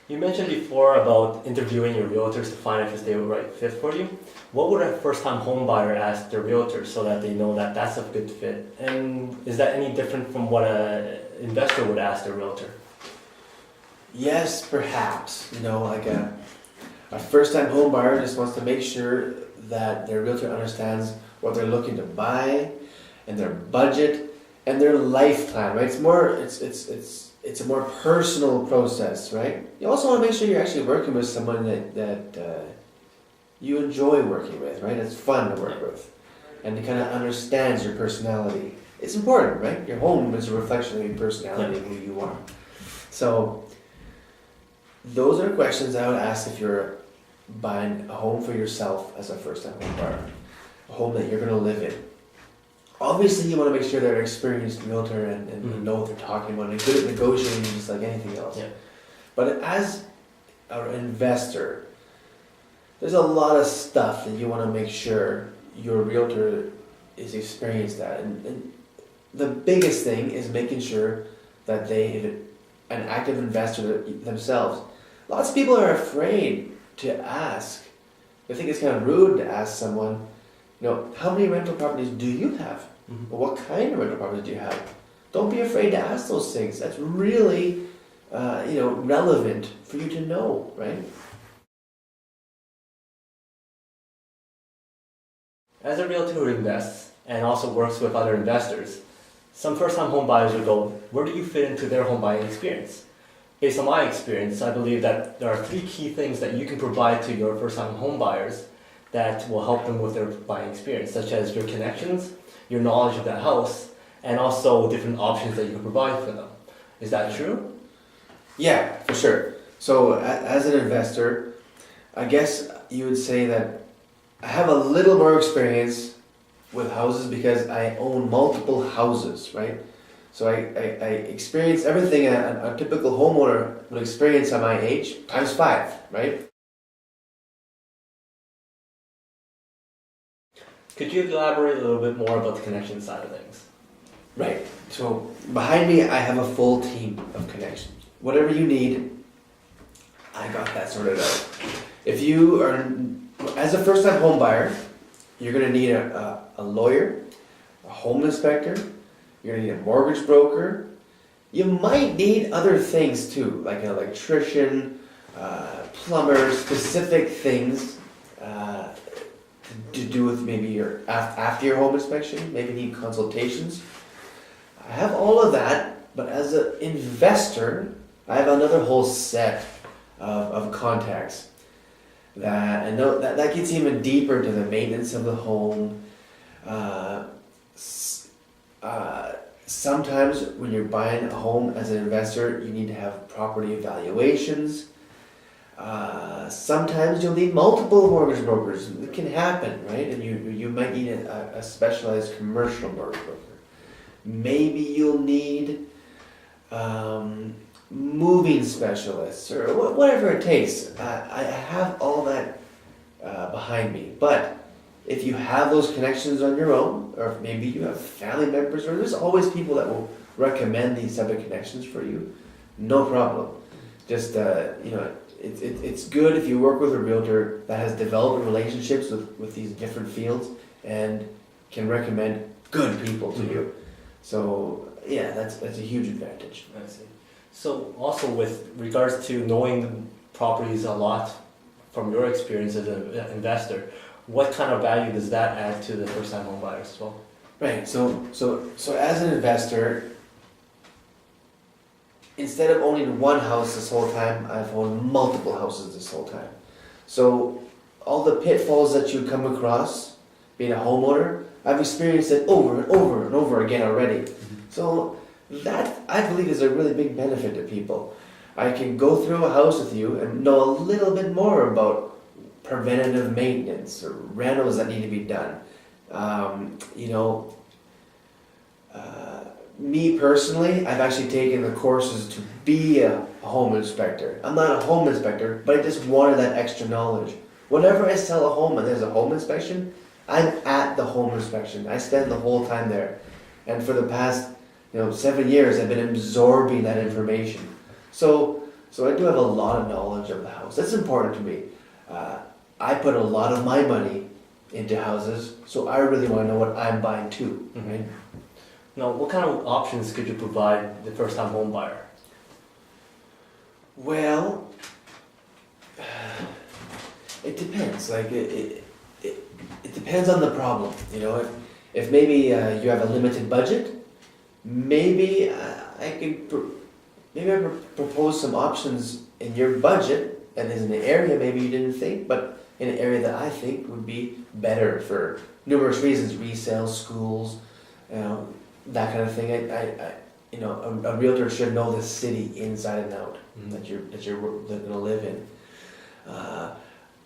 You mentioned before about interviewing your realtors to find if they were the right fit for you. What would a first-time home buyer ask their realtor so that they know that that's a good fit? And is that any different from what an investor would ask their realtor? Yes, perhaps. Like a first-time home buyer just wants to make sure that their realtor understands what they're looking to buy and their budget and their life plan, right? It's a more personal process, right? You also want to make sure you're actually working with someone that you enjoy working with, right? It's fun to work with and it kind of understands your personality. It's important, right? Your home is a reflection of your personality and who you are. So those are questions I would ask if you're buying a home for yourself as a first-time home buyer, a home that you're going to live in. Obviously, you want to make sure they're an experienced realtor and know what they're talking about and good at negotiating just like anything else. Yeah. But as an investor, there's a lot of stuff that you want to make sure your realtor is experienced at. And the biggest thing is making sure that if an active investor themselves. Lots of people are afraid to ask. They think it's kind of rude to ask someone, how many rental properties do you have? Mm-hmm. Or what kind of rental properties do you have? Don't be afraid to ask those things. That's really, relevant for you to know, right? As a realtor who invests and also works with other investors, some first-time home buyers would go, where do you fit into their home buying experience? Based on my experience, I believe that there are 3 key things that you can provide to your first-time home buyers that will help them with their buying experience, such as your connections, your knowledge of that house, and also different options that you can provide for them. Is that true? Yeah, for sure. So as an investor, I guess you would say that I have a little more experience with houses because I own multiple houses, right? So I experience everything a typical homeowner would experience at my age times 5, right? Could you elaborate a little bit more about the connection side of things? Right. So behind me, I have a full team of connections. Whatever you need, I got that sorted out. If you are, as a first-time home buyer, you're going to need a lawyer, a home inspector, you're going to need a mortgage broker. You might need other things too, like an electrician, plumber, specific things to do with maybe after your home inspection, maybe need consultations. I have all of that, but as an investor, I have another whole set of contacts that gets even deeper to the maintenance of the home. Sometimes when you're buying a home as an investor, you need to have property evaluations. Sometimes you'll need multiple mortgage brokers. It can happen, right? And you might need a specialized commercial mortgage broker. Maybe you'll need moving specialists or whatever it takes. I have all that behind me. But if you have those connections on your own, or if maybe you have family members, or there's always people that will recommend these type of connections for you, no problem. Just, it's good if you work with a realtor that has developed relationships with these different fields and can recommend good people to you. So, yeah, that's a huge advantage. I see. So also with regards to knowing the properties a lot from your experience as an investor, what kind of value does that add to the first-time home buyers as well? Right. So as an investor, instead of owning one house this whole time, I've owned multiple houses this whole time. So all the pitfalls that you come across being a homeowner, I've experienced it over and over and over again already. Mm-hmm. So that, I believe, is a really big benefit to people. I can go through a house with you and know a little bit more about preventative maintenance or renos that need to be done. Me personally, I've actually taken the courses to be a home inspector. I'm not a home inspector, but I just wanted that extra knowledge. Whenever I sell a home and there's a home inspection, I'm at the home inspection. I spend the whole time there. And for the past 7 years, I've been absorbing that information. So So I do have a lot of knowledge of the house. That's important to me. I put a lot of my money into houses, so I really want to know what I'm buying too, right? Now, what kind of options could you provide the first-time home buyer? Well, it depends. Like it depends on the problem. You know, if maybe you have a limited budget, maybe I could propose some options in your budget that is in an area maybe you didn't think, but in an area that I think would be better for numerous reasons: resale, schools, you know, that kind of thing. You know, a realtor should know the city inside and out that you're gonna live in.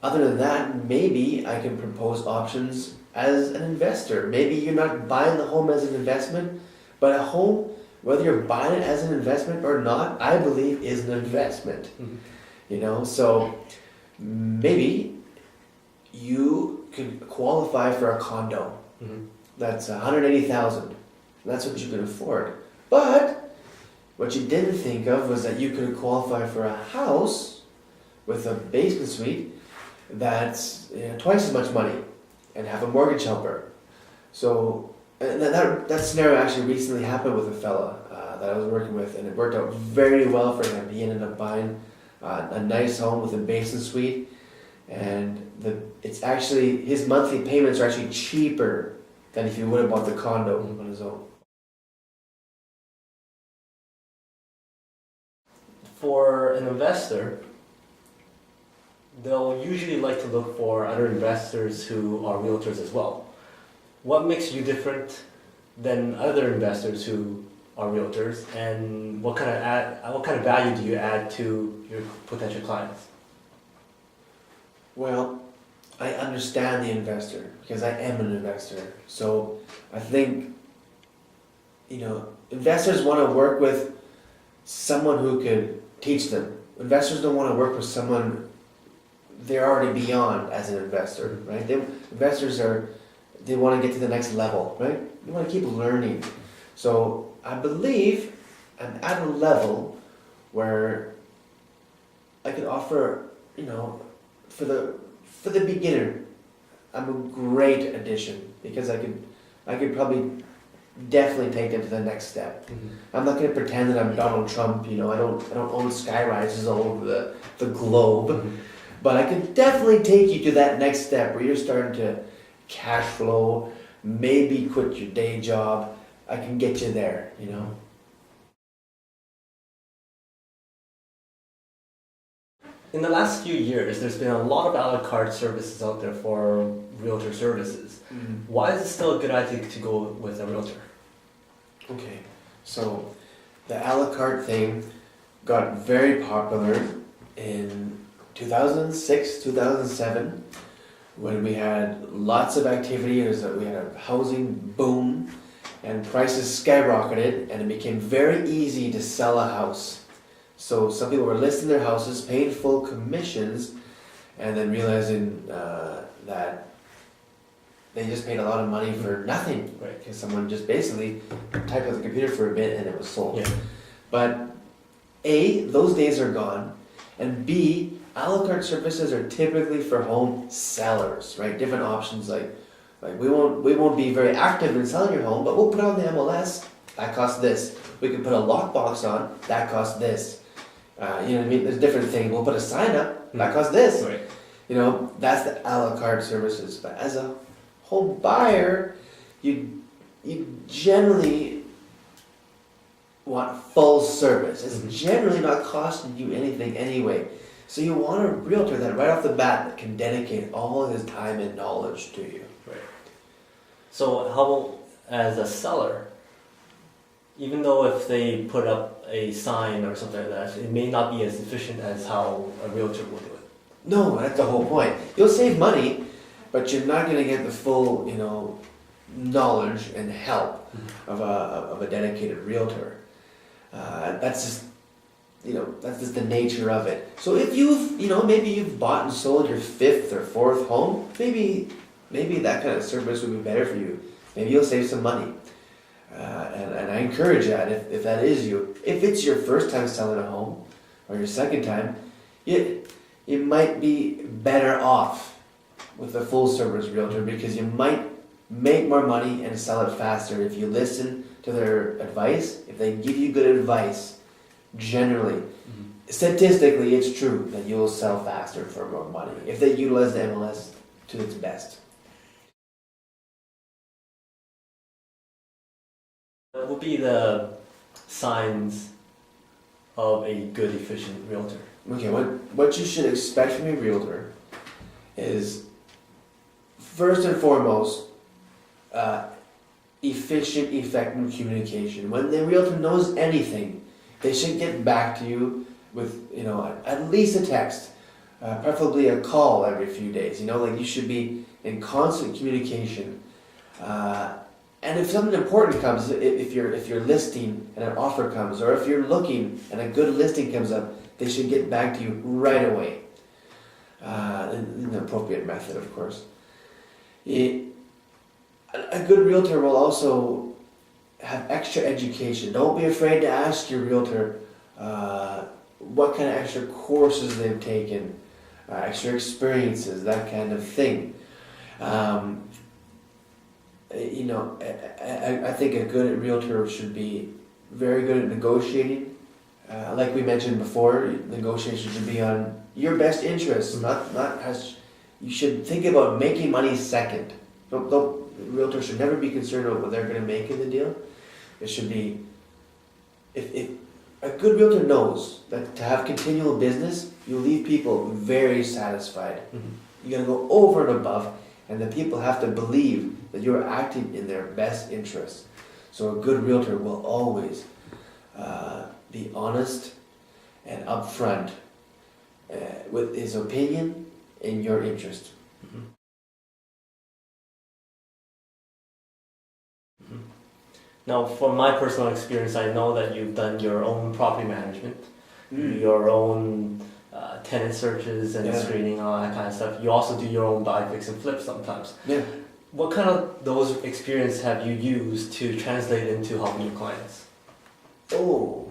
Other than that, maybe I can propose options as an investor. Maybe you're not buying the home as an investment, but a home, whether you're buying it as an investment or not, I believe is an investment. You know, so maybe you could qualify for a condo. That's $180,000. That's what you can afford. But what you didn't think of was that you could qualify for a house with a basement suite that's twice as much money and have a mortgage helper. So and that scenario actually recently happened with a fella that I was working with, and it worked out very well for him. He ended up buying a nice home with a basement suite, and it's actually his monthly payments are actually cheaper than if he would have bought the condo on his own. For an investor, they'll usually like to look for other investors who are realtors as well. What makes you different than other investors who are realtors, and what kind of value do you add to your potential clients? Well, I understand the investor because I am an investor. So I think, investors want to work with someone who could teach them. Investors don't want to work with someone they're already beyond as an investor, right? They want to get to the next level, right? They want to keep learning. So I believe I'm at a level where I could offer, for the beginner, I'm a great addition because I could probably definitely take them to the next step. I'm not going to pretend that I'm Donald Trump. I don't own sky rises all over the globe, but I could definitely take you to that next step where you're starting to cash flow, maybe quit your day job. I can get you there. In the last few years, there's been a lot of a la carte services out there for realtor services. Why is it still a good idea to go with a realtor? Okay, so the a la carte thing got very popular in 2006, 2007, when we had lots of activity. We had a housing boom, and prices skyrocketed, and it became very easy to sell a house. So some people were listing their houses, paying full commissions, and then realizing that they just paid a lot of money for nothing, right? Because someone just basically typed on the computer for a bit and it was sold. Yeah. But A, those days are gone, and B, a la carte services are typically for home sellers, right? Different options like we won't be very active in selling your home, but we'll put it on the MLS. That costs this. We can put a lockbox on. That costs this. You know what I mean? There's different things. We'll put a sign up. That costs this. Right. That's the a la carte services. But as a home buyer, you generally want full service. It's generally not costing you anything anyway. So you want a realtor that right off the bat that can dedicate all of his time and knowledge to you. Right. So how, as a seller, even though if they put up a sign or something like that, it may not be as efficient as how a realtor will do it. No, that's the whole point. You'll save money, but you're not going to get the full, knowledge and help of a dedicated realtor. That's just the nature of it. So if maybe you've bought and sold your fifth or fourth home, maybe that kind of service would be better for you. Maybe you'll save some money. And I encourage that if that is you. If it's your first time selling a home, or your second time, you might be better off with a full service realtor because you might make more money and sell it faster if you listen to their advice. If they give you good advice, generally, statistically, it's true that you'll sell faster for more money if they utilize the MLS to its best. What would be the signs of a good, efficient realtor? Okay, what you should expect from a realtor is, first and foremost, efficient, effective communication. When the realtor knows anything, they should get back to you with, at least a text, preferably a call every few days. You should be in constant communication. And if something important comes, if you're listing and an offer comes, or if you're looking and a good listing comes up, they should get back to you right away. In the appropriate method, of course. A good realtor will also have extra education. Don't be afraid to ask your realtor what kind of extra courses they've taken, extra experiences, that kind of thing. I think a good realtor should be very good at negotiating. Like we mentioned before, negotiation should be on your best interests, not as you should think about making money second. Realtors should never be concerned about what they're going to make in the deal. It should be, if a good realtor knows that to have continual business, you leave people very satisfied. You got to go over and above, and the people have to believe that you're acting in their best interests. So a good realtor will always be honest and upfront with his opinion in your interest. Now, from my personal experience, I know that you've done your own property management, your own tenant searches and screening, all that kind of stuff. You also do your own buy, fix, and flip sometimes. Yeah. What kind of those experience have you used to translate into helping your clients? Oh,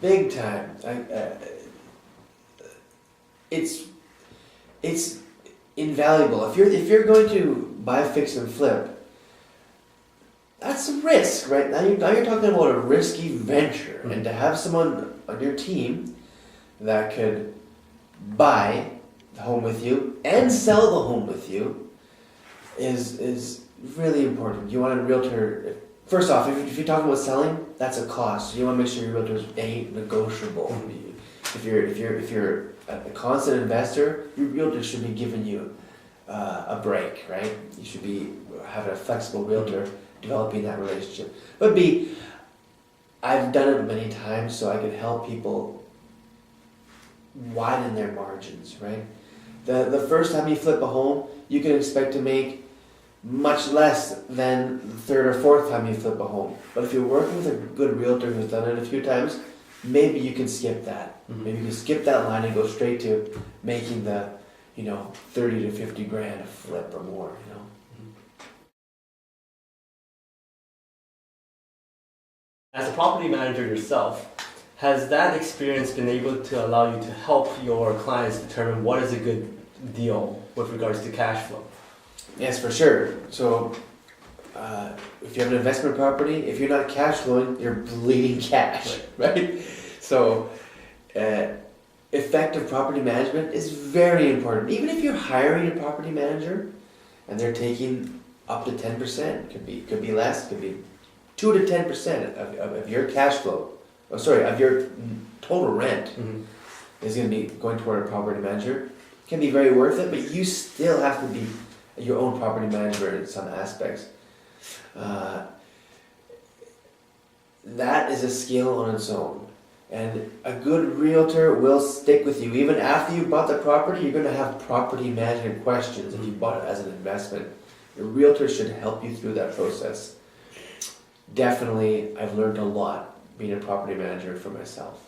big time. It's invaluable. If you're going to buy, fix, and flip, that's a risk, right? Now you're talking about a risky venture, and to have someone on your team that could buy the home with you and sell the home with you is really important. You want a realtor. First off, if you're talking about selling, that's a cost. You want to make sure your realtors ain't negotiable. If you're a constant investor, your realtor should be giving you a break, right? You should be having a flexible realtor developing that relationship. But B, I've done it many times, so I can help people widen their margins, right? The first time you flip a home, you can expect to make much less than the third or fourth time you flip a home. But if you're working with a good realtor who's done it a few times, maybe you can skip that. Maybe you can skip that line and go straight to making the, 30 to 50 grand a flip or more, As a property manager yourself, has that experience been able to allow you to help your clients determine what is a good deal with regards to cash flow? Yes, for sure. So, if you have an investment property, if you're not cash flowing, you're bleeding cash, right? So, effective property management is very important. Even if you're hiring a property manager and they're taking up to 10%, could be less, could be 2 to 10% of your cash flow, of your total rent is going to be going toward a property manager. Can be very worth it, but you still have to be your own property manager in some aspects. That is a skill on its own. And a good realtor will stick with you. Even after you bought the property, you're going to have property management questions if you bought it as an investment. Your realtor should help you through that process. Definitely, I've learned a lot being a property manager for myself.